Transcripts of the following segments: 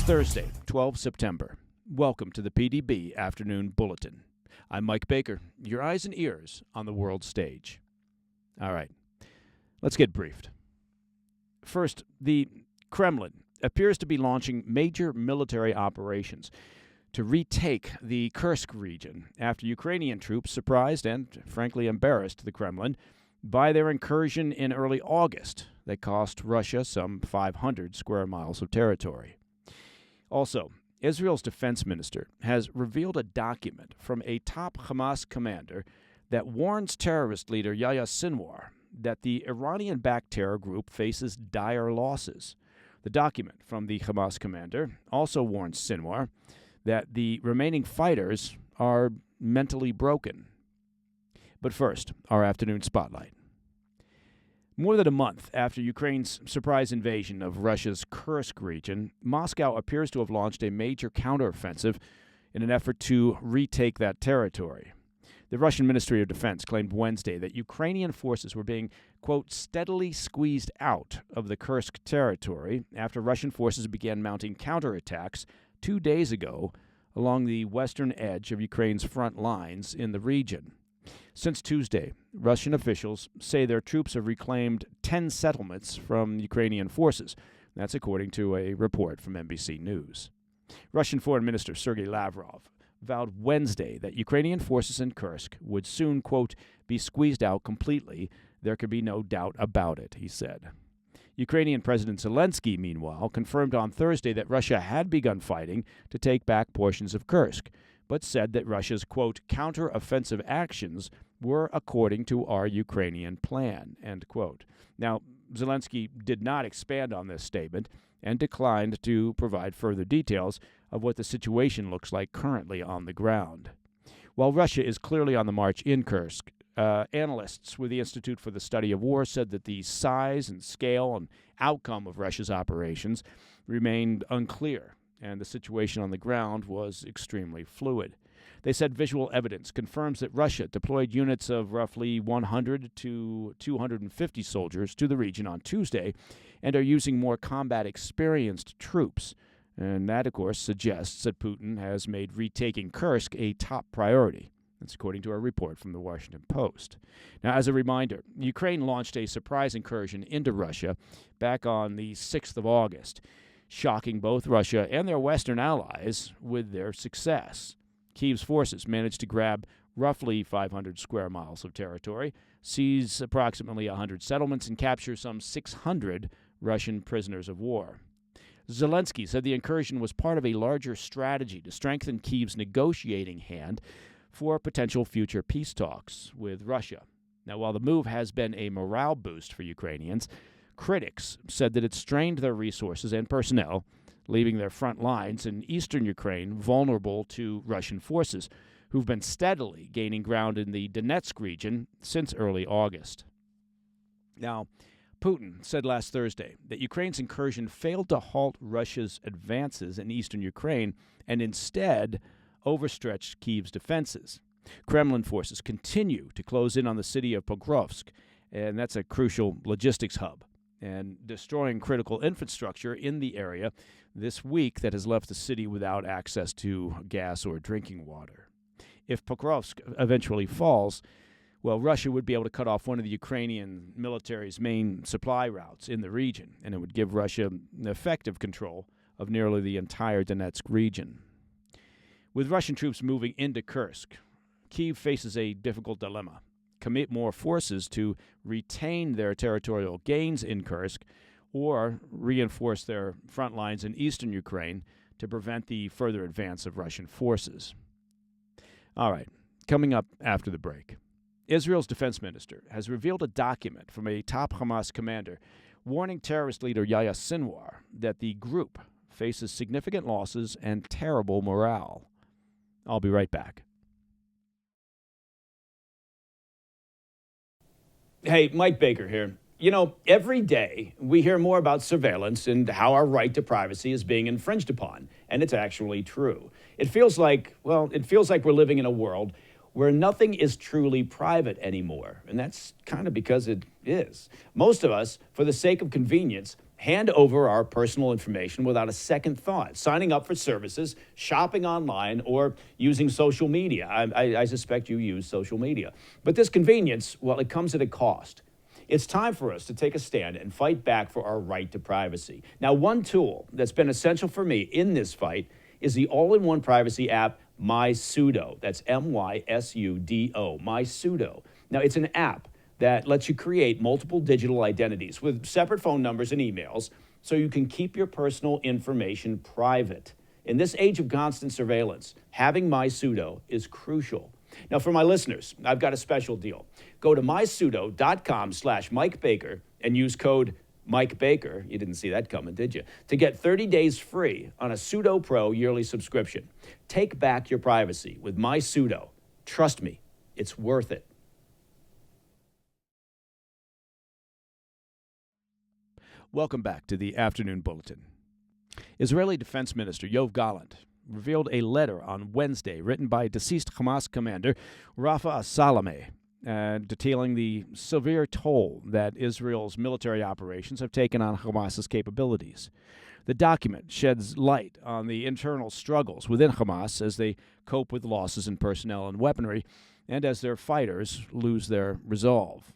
It's Thursday, 12 September. Welcome to the PDB Afternoon Bulletin. I'm Mike Baker, your eyes and ears on the world stage. All right, let's get briefed. First, the Kremlin appears to be launching major military operations to retake the Kursk region after Ukrainian troops surprised and, frankly, embarrassed the Kremlin by their incursion in early August that cost Russia some 500 square miles of territory. Also, Israel's defense minister has revealed a document from a top Hamas commander that warns terrorist leader Yahya Sinwar that the Iranian-backed terror group faces dire losses. The document from the Hamas commander also warns Sinwar that the remaining fighters are mentally broken. But first, our afternoon spotlight. More than a month after Ukraine's surprise invasion of Russia's Kursk region, Moscow appears to have launched a major counteroffensive in an effort to retake that territory. The Russian Ministry of Defense claimed Wednesday that Ukrainian forces were being, quote, steadily squeezed out of the Kursk territory after Russian forces began mounting counterattacks 2 days ago along the western edge of Ukraine's front lines in the region. Since Tuesday, Russian officials say their troops have reclaimed 10 settlements from Ukrainian forces. That's according to a report from NBC News. Russian Foreign Minister Sergei Lavrov vowed Wednesday that Ukrainian forces in Kursk would soon, quote, be squeezed out completely. There could be no doubt about it, he said. Ukrainian President Zelensky, meanwhile, confirmed on Thursday that Russia had begun fighting to take back portions of Kursk, but said that Russia's, quote, counteroffensive actions were according to our Ukrainian plan, end quote. Now, Zelensky did not expand on this statement and declined to provide further details of what the situation looks like currently on the ground. While Russia is clearly on the march in Kursk, analysts with the Institute for the Study of War said that the size and scale and outcome of Russia's operations remained unclear, and the situation on the ground was extremely fluid. They said visual evidence confirms that Russia deployed units of roughly 100 to 250 soldiers to the region on Tuesday and are using more combat-experienced troops. And that, of course, suggests that Putin has made retaking Kursk a top priority. That's according to a report from the Washington Post. Now, as a reminder, Ukraine launched a surprise incursion into Russia back on the 6th of August, shocking both Russia and their Western allies with their success. Kyiv's forces managed to grab roughly 500 square miles of territory, seize approximately 100 settlements, and capture some 600 Russian prisoners of war. Zelensky said the incursion was part of a larger strategy to strengthen Kyiv's negotiating hand for potential future peace talks with Russia. Now, while the move has been a morale boost for Ukrainians, critics said that it strained their resources and personnel, leaving their front lines in eastern Ukraine vulnerable to Russian forces, who've been steadily gaining ground in the Donetsk region since early August. Now, Putin said last Thursday that Ukraine's incursion failed to halt Russia's advances in eastern Ukraine and instead overstretched Kyiv's defenses. Kremlin forces continue to close in on the city of Pokrovsk, and that's a crucial logistics hub, and destroying critical infrastructure in the area this week that has left the city without access to gas or drinking water. If Pokrovsk eventually falls, well, Russia would be able to cut off one of the Ukrainian military's main supply routes in the region, and it would give Russia effective control of nearly the entire Donetsk region. With Russian troops moving into Kursk, Kyiv faces a difficult dilemma: commit more forces to retain their territorial gains in Kursk, or reinforce their front lines in eastern Ukraine to prevent the further advance of Russian forces. All right, coming up after the break, Israel's defense minister has revealed a document from a top Hamas commander warning terrorist leader Yahya Sinwar that the group faces significant losses and terrible morale. I'll be right back. Hey, Mike Baker here. You know, every day we hear more about surveillance and how our right to privacy is being infringed upon, and it's actually true. It feels like we're living in a world where nothing is truly private anymore, and that's kind of because it is. Most of us, for the sake of convenience, hand over our personal information without a second thought, signing up for services, shopping online, or using social media. I suspect you use social media. But this convenience, well, it comes at a cost. It's time for us to take a stand and fight back for our right to privacy. Now, one tool that's been essential for me in this fight is the all-in-one privacy app, MySudo. That's MySudo, MySudo. Now, it's an app that lets you create multiple digital identities with separate phone numbers and emails so you can keep your personal information private. In this age of constant surveillance, having MySudo is crucial. Now, for my listeners, I've got a special deal. Go to mysudo.com/Mike Baker and use code Mike Baker, you didn't see that coming, did you? To get 30 days free on a Sudo Pro yearly subscription. Take back your privacy with MySudo. Trust me, it's worth it. Welcome back to the Afternoon Bulletin. Israeli Defense Minister Yoav Gallant revealed a letter on Wednesday written by deceased Hamas commander Rafa Salameh, detailing the severe toll that Israel's military operations have taken on Hamas's capabilities. The document sheds light on the internal struggles within Hamas as they cope with losses in personnel and weaponry, and as their fighters lose their resolve.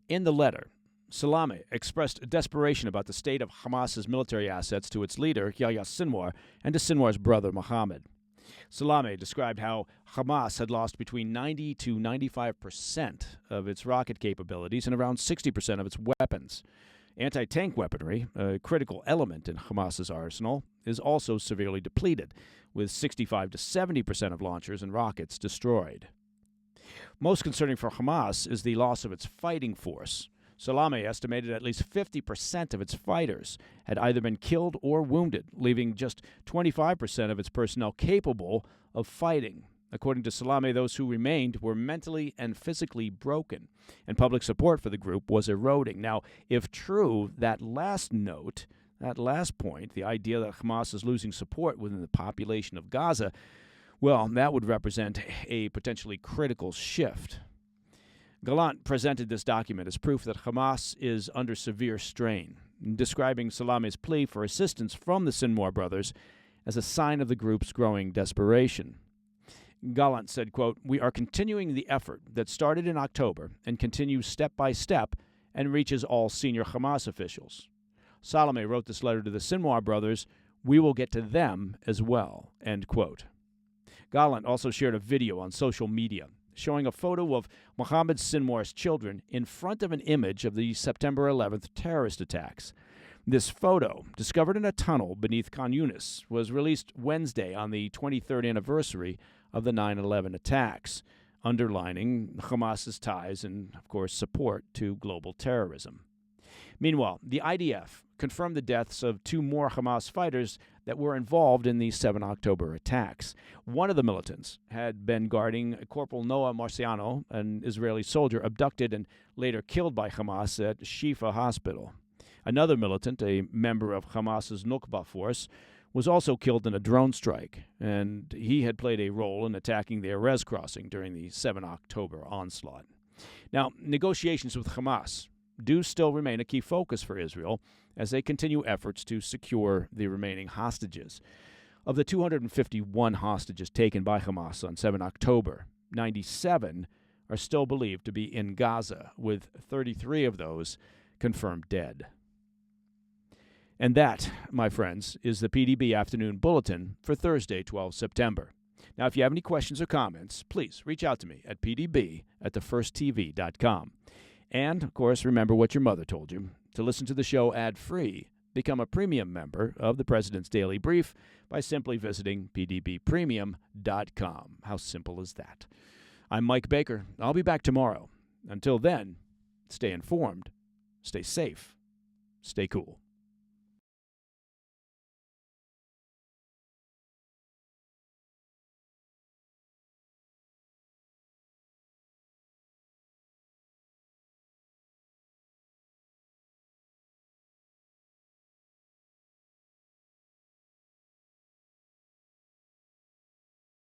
In the letter, Salameh expressed desperation about the state of Hamas's military assets to its leader, Yahya Sinwar, and to Sinwar's brother, Mohammed. Salameh described how Hamas had lost between 90 to 95% of its rocket capabilities and around 60% of its weapons. Anti-tank weaponry, a critical element in Hamas's arsenal, is also severely depleted, with 65 to 70% of launchers and rockets destroyed. Most concerning for Hamas is the loss of its fighting force. Salameh estimated at least 50% of its fighters had either been killed or wounded, leaving just 25% of its personnel capable of fighting. According to Salameh, those who remained were mentally and physically broken, and public support for the group was eroding. Now, if true, that last point, the idea that Hamas is losing support within the population of Gaza, well, that would represent a potentially critical shift. Gallant presented this document as proof that Hamas is under severe strain, describing Salameh's plea for assistance from the Sinwar brothers as a sign of the group's growing desperation. Gallant said, quote, "We are continuing the effort that started in October and continues step by step and reaches all senior Hamas officials." Salameh wrote this letter to the Sinwar brothers, "We will get to them as well," end quote. Gallant also shared a video on social media showing a photo of Mohammed Sinwar's children in front of an image of the September 11th terrorist attacks. This photo, discovered in a tunnel beneath Khan Yunis, was released Wednesday on the 23rd anniversary of the 9/11 attacks, underlining Hamas's ties and, of course, support to global terrorism. Meanwhile, the IDF confirmed the deaths of 2 more Hamas fighters that were involved in the 7 October attacks. One of the militants had been guarding Corporal Noah Marciano, an Israeli soldier abducted and later killed by Hamas at Shifa Hospital. Another militant, a member of Hamas's Nukba force, was also killed in a drone strike, and he had played a role in attacking the Erez crossing during the 7 October onslaught. Now, negotiations with Hamas do still remain a key focus for Israel as they continue efforts to secure the remaining hostages. Of the 251 hostages taken by Hamas on 7 October, 97 are still believed to be in Gaza, with 33 of those confirmed dead. And that, my friends, is the PDB Afternoon Bulletin for Thursday, 12 September. Now, if you have any questions or comments, please reach out to me at pdb@thefirsttv.com. And, of course, remember what your mother told you. To listen to the show ad-free, become a premium member of the President's Daily Brief by simply visiting pdbpremium.com. How simple is that? I'm Mike Baker. I'll be back tomorrow. Until then, stay informed, stay safe, stay cool.